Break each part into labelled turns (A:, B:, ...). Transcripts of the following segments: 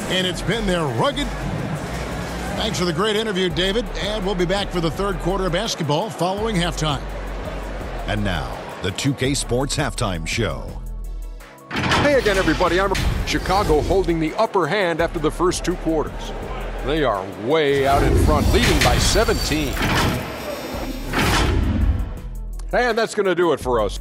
A: and it's been their rugged. Thanks for the great interview, David, and we'll be back for the third quarter of basketball following halftime.
B: And now, the 2K Sports Halftime Show.
C: Hey again, everybody. I'm Chicago holding the upper hand after the first two quarters. They are way out in front, leading by 17. And that's going to do it for us.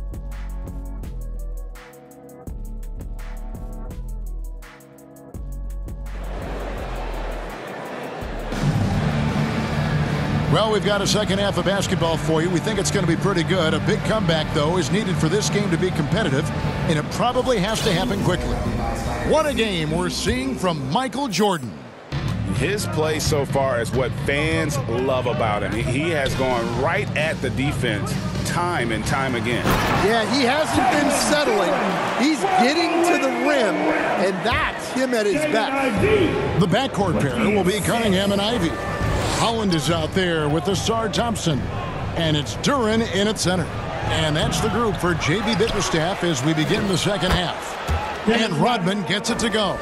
A: Well, we've got a second half of basketball for you. We think it's going to be pretty good. A big comeback, though, is needed for this game to be competitive, and it probably has to happen quickly. What a game we're seeing from Michael Jordan.
D: His play so far is what fans love about him. He has gone right at the defense time and time again.
E: Yeah, he hasn't been settling. He's getting to the rim, and that's him at his best.
A: The backcourt pair will be Cunningham and Ivey. Holland is out there with Ausar Thompson, and it's Duren in at center. And that's the group for J.B. Bickerstaff as we begin the second half. And Rodman gets it to go.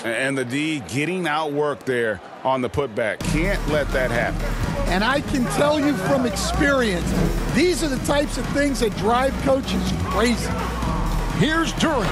D: And the D getting outworked there on the putback. Can't let that happen.
E: And I can tell you from experience, these are the types of things that drive coaches crazy.
A: Here's Duren.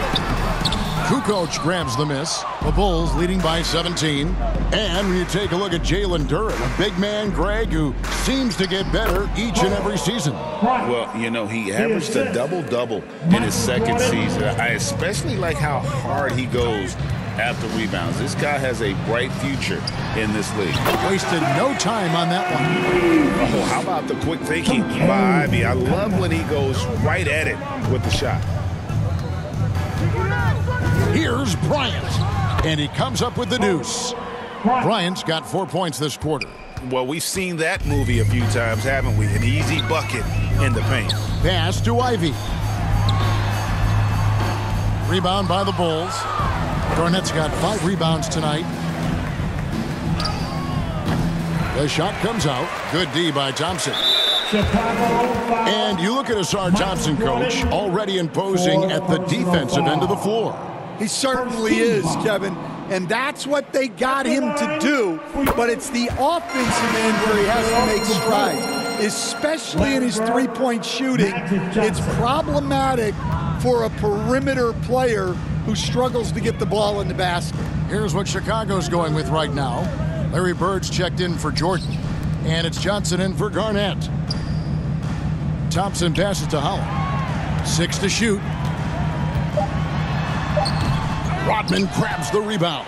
A: Kukoc grabs the miss. The Bulls leading by 17. And when you take a look at Jalen Duren, a big man, Greg, who seems to get better each and every season.
D: Well, you know, he averaged a double-double in his second season. I especially like how hard he goes after rebounds. This guy has a bright future in this league.
A: Wasted no time on that one.
D: Oh, how about the quick thinking by Ivey? I love when he goes right at it with the shot.
A: Here's Bryant, and he comes up with the deuce. Bryant's got 4 points this quarter.
D: Well, we've seen that movie a few times, haven't we? An easy bucket in the paint.
A: Pass to Ivey. Rebound by the Bulls. Garnett's got 5 rebounds tonight. The shot comes out. Good D by Thompson. And you look at Ausar Thompson, coach, already imposing at the defensive end of the floor.
E: He certainly is, Kevin. And that's what they got him to do. But it's the offensive end where he has to make strides, especially in his three-point shooting. It's problematic for a perimeter player who struggles to get the ball in the basket.
A: Here's what Chicago's going with right now. Larry Bird's checked in for Jordan. And it's Johnson in for Garnett. Thompson passes to Holland. 6 to shoot. Rodman grabs the rebound.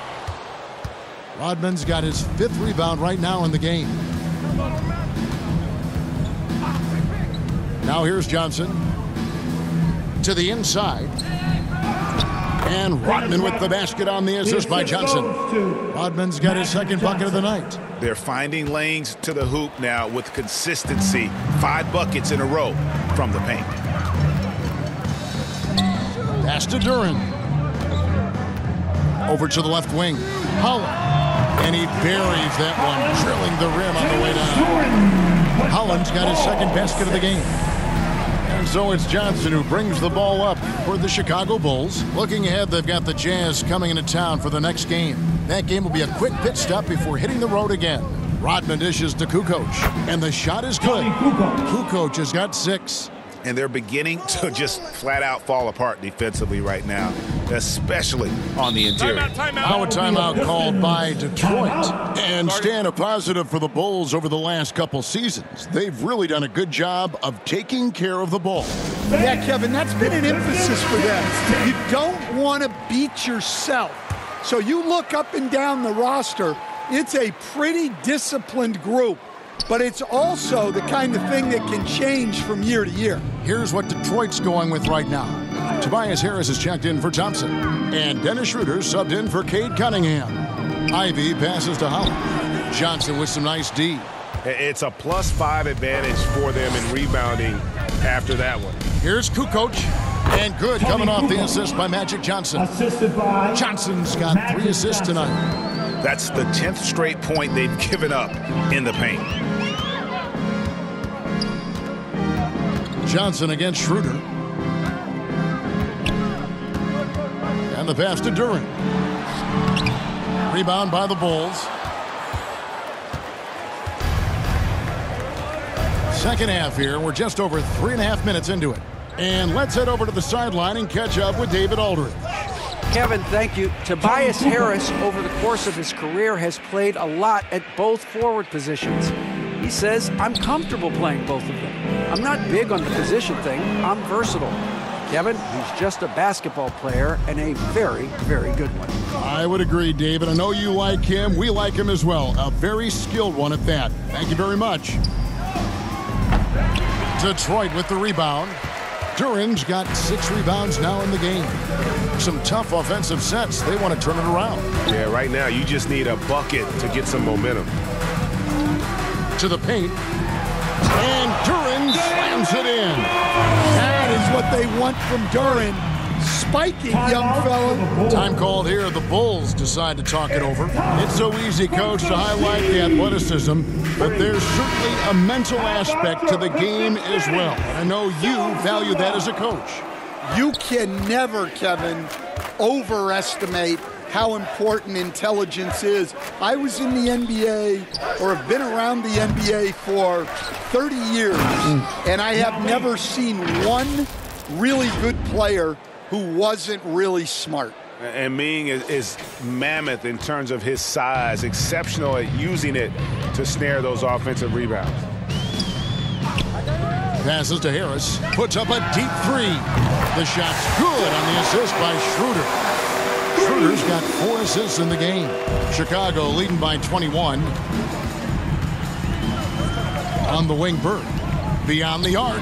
A: Rodman's got his 5th rebound right now in the game. Now here's Johnson. To the inside. And Rodman with the basket on the assist by Johnson. Rodman's got his 2nd bucket of the night.
D: They're finding lanes to the hoop now with consistency. 5 buckets in a row from the paint.
A: Pass to Duren. Over to the left wing. Holland. And he buries that one, drilling the rim on the way down. Holland's got his 2nd basket of the game. And so it's Johnson who brings the ball up for the Chicago Bulls. Looking ahead, they've got the Jazz coming into town for the next game. That game will be a quick pit stop before hitting the road again. Rodman dishes to Kukoc, and the shot is good. Kukoc has got 6.
D: And they're beginning to just flat out fall apart defensively right now, especially on the interior.
A: Now a timeout called by Detroit. And staying a positive for the Bulls over the last couple seasons. They've really done a good job of taking care of the ball.
E: Yeah, Kevin, that's been an emphasis for them. You don't want to beat yourself. So you look up and down the roster, it's a pretty disciplined group. But it's also the kind of thing that can change from year to year.
A: Here's what Detroit's going with right now. Tobias Harris has checked in for Thompson. And Dennis Schroeder subbed in for Cade Cunningham. Ivey passes to Holland. Johnson with some nice D.
D: It's a +5 advantage for them in rebounding after that one.
A: Here's Kukoc. And good coming off the assist by Magic Johnson. Johnson's got 3 assists tonight.
D: That's the 10th straight point they've given up in the paint.
A: Johnson against Schroeder. And the pass to Duren. Rebound by the Bulls. Second half here. We're just over 3.5 minutes into it. And let's head over to the sideline and catch up with David Aldridge.
F: Kevin, thank you. Tobias Harris, over the course of his career, has played a lot at both forward positions. He says, I'm comfortable playing both of them. I'm not big on the position thing. I'm versatile. Kevin, he's just a basketball player and a very, very good one.
A: I would agree, David. I know you like him. We like him as well. A very skilled one at that. Thank you very much. Detroit with the rebound. Duren's got 6 rebounds now in the game. Some tough offensive sets. They want to turn it around.
G: Yeah, right now you just need a bucket to get some momentum.
A: To the paint. And Duren slams it in.
E: That is what they want from Duren. Spiking, young fella.
A: Time called here. The Bulls decide to talk it over. It's so easy, Coach, to highlight the athleticism, but there's certainly a mental aspect to the game as well. I know you value that as a coach.
E: You can never, Kevin, overestimate how important intelligence is. I was in the NBA, or have been around the NBA for 30 years, and I have never seen one really good player who wasn't really smart.
D: And Ming is mammoth in terms of his size, exceptional at using it to snare those offensive rebounds.
A: Passes to Harris, puts up a deep 3. The shot's good on the assist by Schroeder. Schroeder's got 4 assists in the game. Chicago leading by 21. On the wing, Bird. Beyond the arc.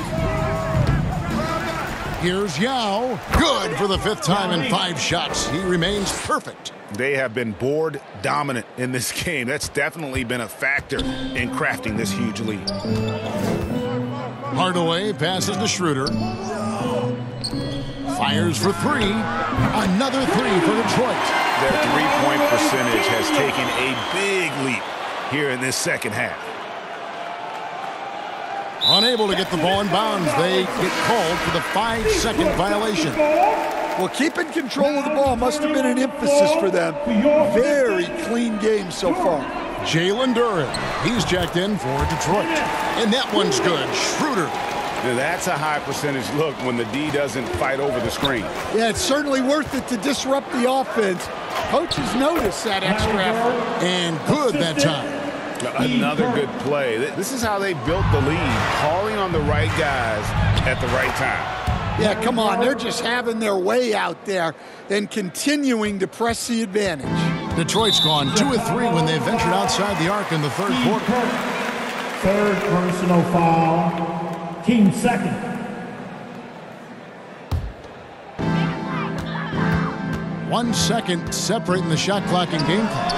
A: Here's Yao. Good for the 5th time in 5 shots. He remains perfect.
D: They have been board dominant in this game. That's definitely been a factor in crafting this huge lead.
A: Hardaway passes to Schroeder. Fires for 3. Another 3 for Detroit.
D: Their three-point percentage has taken a big leap here in this second half.
A: Unable to get the ball in bounds. They get called for the 5-second violation.
E: Well, keeping control of the ball must have been an emphasis for them. Very clean game so far.
A: Jalen Duren. He's checked in for Detroit. And that one's good. Schroeder.
D: That's a high percentage look when the D doesn't fight over the screen.
E: Yeah, it's certainly worth it to disrupt the offense. Coaches notice that extra effort.
A: And good that time.
D: Another good play. This is how they built the lead, calling on the right guys at the right time.
E: Yeah, come on. They're just having their way out there and continuing to press the advantage.
A: Detroit's gone 2 of 3 when they ventured outside the arc in the 3rd quarter.
H: 3rd personal foul. Team second.
A: One second separating the shot clock and game clock.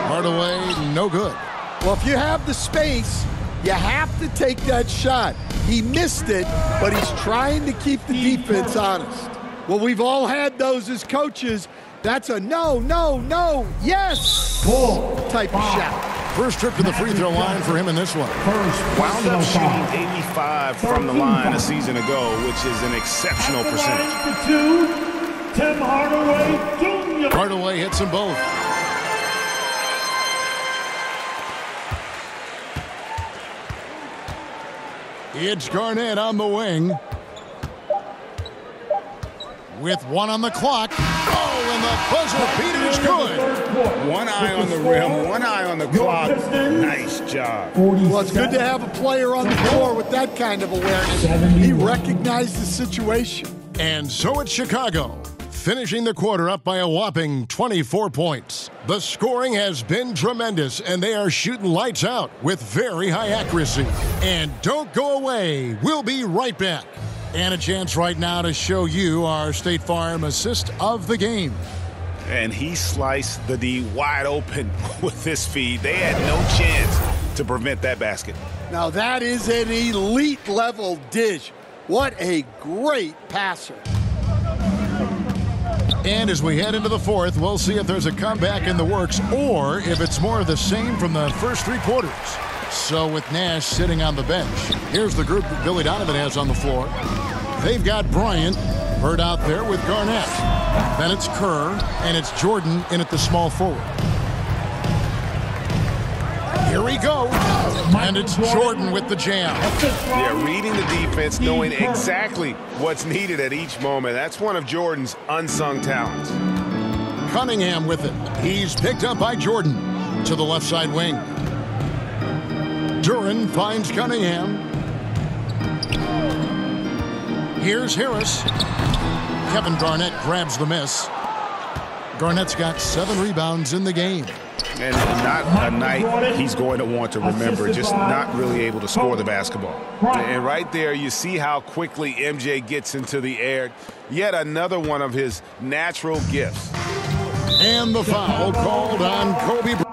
A: Hardaway, no good.
E: Well, if you have the space, you have to take that shot. He missed it, but he's trying to keep the defense honest. Well, we've all had those as coaches. That's a no, no, no, yes type of shot.
A: First trip to the free throw line for him in this one.
D: Wound up shooting 85 from the line a season ago, which is an exceptional percentage.
H: Tim Hardaway Jr.
A: Hardaway hits them both. It's Garnett on the wing. With 1 on the clock. Oh, and the buzzer beater's good.
D: One eye on the rim, 1 eye on the clock. Nice job.
E: Well, it's good to have a player on the floor with that kind of awareness. He recognized the situation.
A: And so it's Chicago, finishing the quarter up by a whopping 24 points. The scoring has been tremendous, and they are shooting lights out with very high accuracy. And don't go away. We'll be right back. And a chance right now to show you our State Farm assist of the game.
D: And he sliced the D wide open with this feed. They had no chance to prevent that basket.
E: Now that is an elite level dish. What a great passer.
A: And as we head into the 4th, we'll see if there's a comeback in the works or if it's more of the same from the first 3 quarters. So with Nash sitting on the bench, here's the group Billy Donovan has on the floor. They've got Bryant, Bird out there with Garnett. Then it's Kerr, and it's Jordan in at the small forward. Here we go. And it's Jordan with the jam.
G: Yeah, reading the defense, knowing exactly what's needed at each moment. That's one of Jordan's unsung talents.
A: Cunningham with it. He's picked up by Jordan to the left side wing. Duren finds Cunningham. Here's Harris. Kevin Garnett grabs the miss. Garnett's got 7 rebounds in the game.
D: And not a night he's going to want to remember, just not really able to score the basketball.
G: And right there, you see how quickly MJ gets into the air. Yet another one of his natural gifts.
A: And the foul called on Kobe Bryant.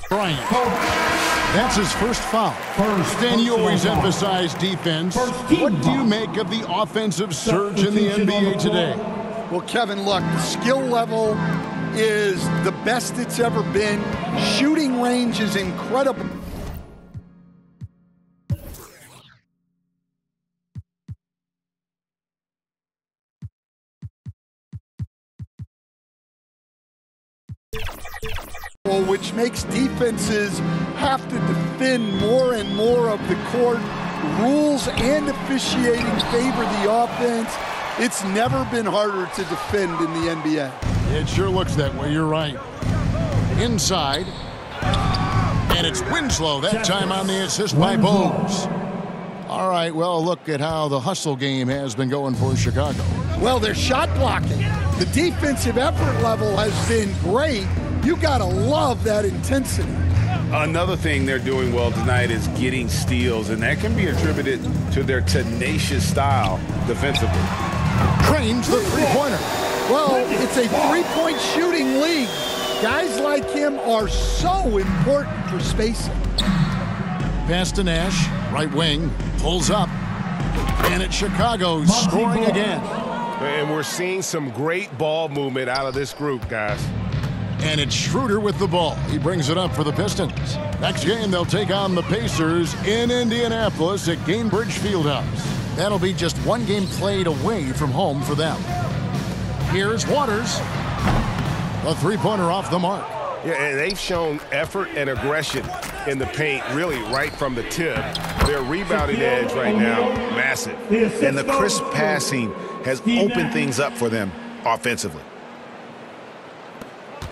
A: Bryant. That's his first foul. And you always emphasize defense. What do you make of the offensive surge in the NBA today?
E: Well, Kevin, look, the skill level is the best it's ever been. Shooting range is incredible. Which makes defenses have to defend more and more of the court. Rules and officiating favor the offense. It's never been harder to defend in the NBA.
A: It sure looks that way, you're right. Inside. And it's Winslow, that time on the assist by Bose. All right, well, look at how the hustle game has been going for Chicago.
E: Well, they're shot blocking. The defensive effort level has been great. You gotta love that intensity.
D: Another thing they're doing well tonight is getting steals, and that can be attributed to their tenacious style defensively.
A: Crane's the three-pointer.
E: Well, it's a three-point shooting league. Guys like him are so important for spacing.
A: Pass to Nash, right wing, pulls up, and it's Chicago scoring again.
G: And we're seeing some great ball movement out of this group, guys.
A: And it's Schroeder with the ball. He brings it up for the Pistons. Next game, they'll take on the Pacers in Indianapolis at Gainbridge Fieldhouse. That'll be just one game played away from home for them. Here's Waters. A three-pointer off the mark.
G: Yeah, and they've shown effort and aggression in the paint, really right from the tip. Their rebounding edge right now, massive.
D: And the crisp passing has opened things up for them offensively.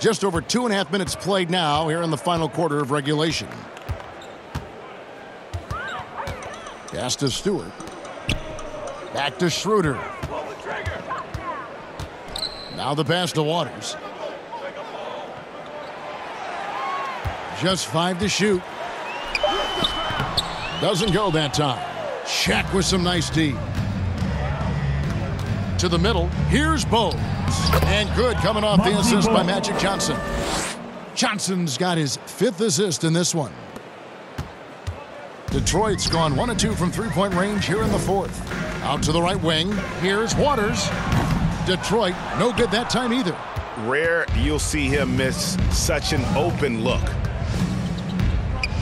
A: Just over 2.5 minutes played now here in the final quarter of regulation. Pass to Stewart. Back to Schroeder. Now the pass to Waters. Just 5 to shoot. Doesn't go that time. Shaq with some nice D. To the middle. Here's Bose. And good coming off the assist by Magic Johnson. Johnson's got his 5th assist in this one. Detroit's gone 1 of 2 from three-point range here in the 4th. Out to the right wing. Here's Waters. Detroit, no good that time either.
D: Rare you'll see him miss such an open look.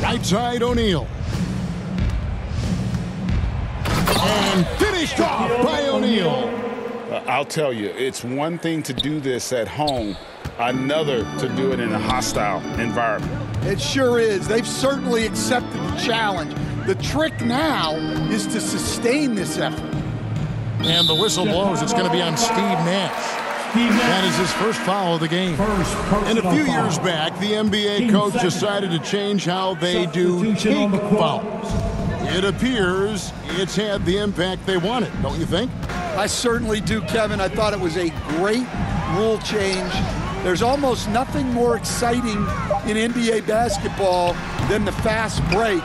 A: Right side O'Neal. And finished off by O'Neal.
D: I'll tell you, it's one thing to do this at home, another to do it in a hostile environment.
E: It sure is. They've certainly accepted the challenge. The trick now is to sustain this effort.
A: And the whistle blows. It's going to be on Steve Nash. That is his first foul of the game. And a few years back, the NBA coach decided to change how they do take fouls. It appears it's had the impact they wanted, don't you think?
E: I certainly do, Kevin. I thought it was a great rule change. There's almost nothing more exciting in NBA basketball than the fast break.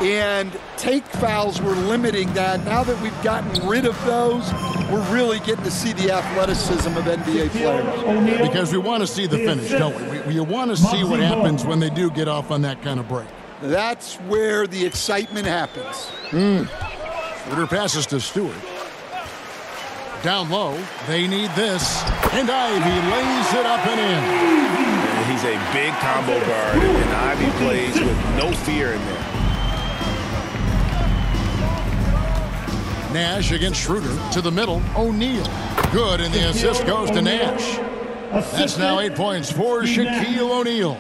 E: And take fouls were limiting that. Now that we've gotten rid of those, we're really getting to see the athleticism of NBA players.
A: Because we want to see the finish, don't we? We want to see what happens when they do get off on that kind of break.
E: That's where the excitement happens.
A: Schroeder passes to Stewart. Down low, they need this. And Ivey lays it up and in.
D: He's a big combo guard, and Ivey plays with no fear in there.
A: Nash against Schroeder to the middle. O'Neal. Good, and the assist goes to Nash. That's now 8 points for Shaquille O'Neal.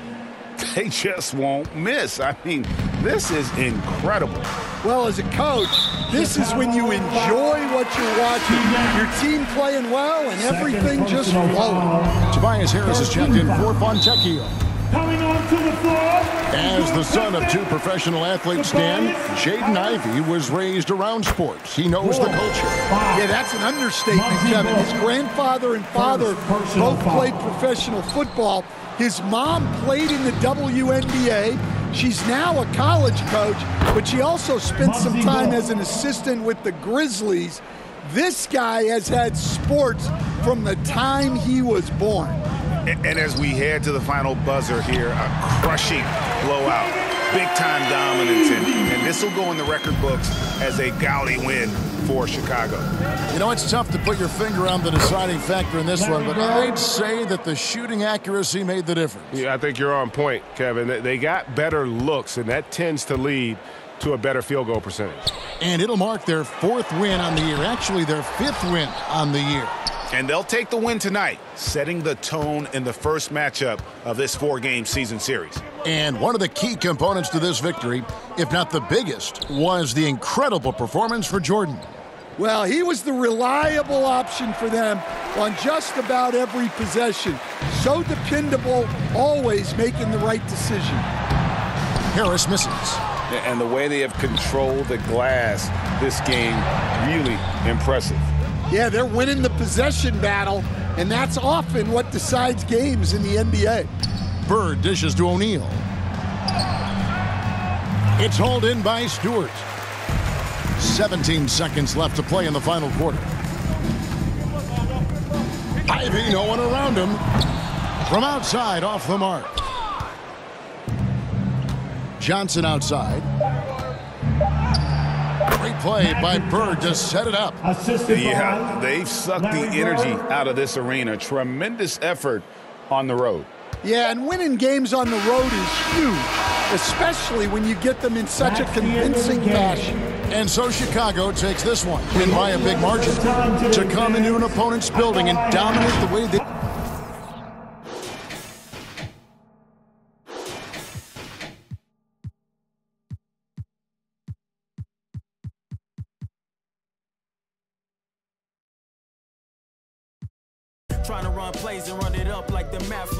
D: They just won't miss. I mean, this is incredible.
E: Well, as a coach, this is when you enjoy what you're watching. Your team playing well and everything just flowing.
A: Tobias Harris is checked in for Fontecchio.
H: Coming onto the floor.
A: As the son of two professional athletes, Dan, Jaden Ivey was raised around sports. He knows the culture.
E: Yeah, that's an understatement, Kevin. His grandfather and father both played professional football. His mom played in the WNBA. She's now a college coach, but she also spent some time as an assistant with the Grizzlies. This guy has had sports from the time he was born.
D: And as we head to the final buzzer here, a crushing blowout, big-time dominance, and this will go in the record books as a gaudy win for Chicago.
A: You know, it's tough to put your finger on the deciding factor in this one, but I'd say that the shooting accuracy made the difference.
G: Yeah, I think you're on point, Kevin. They got better looks, and that tends to lead to a better field goal percentage.
A: And it'll mark their 4th win on the year, actually their 5th win on the year.
D: And they'll take the win tonight, setting the tone in the first matchup of this 4-game season series.
A: And one of the key components to this victory, if not the biggest, was the incredible performance for Jordan.
E: Well, he was the reliable option for them on just about every possession. So dependable, always making the right decision.
A: Harris misses.
D: And the way they have controlled the glass this game, really impressive.
E: Yeah, they're winning the possession battle, and that's often what decides games in the NBA.
A: Bird dishes to O'Neal. It's hauled in by Stewart. 17 seconds left to play in the final quarter. Ivey, no one around him. From outside, off the mark. Johnson outside. Great play by Bird to set it up.
D: Yeah, they've sucked the energy out of this arena. Tremendous effort on the road.
E: Yeah, and winning games on the road is huge, especially when you get them in such a convincing fashion.
A: And so Chicago takes this one, and by a big margin, to come into an opponent's building and dominate the way they...
I: Trying to run plays and run it up like the math.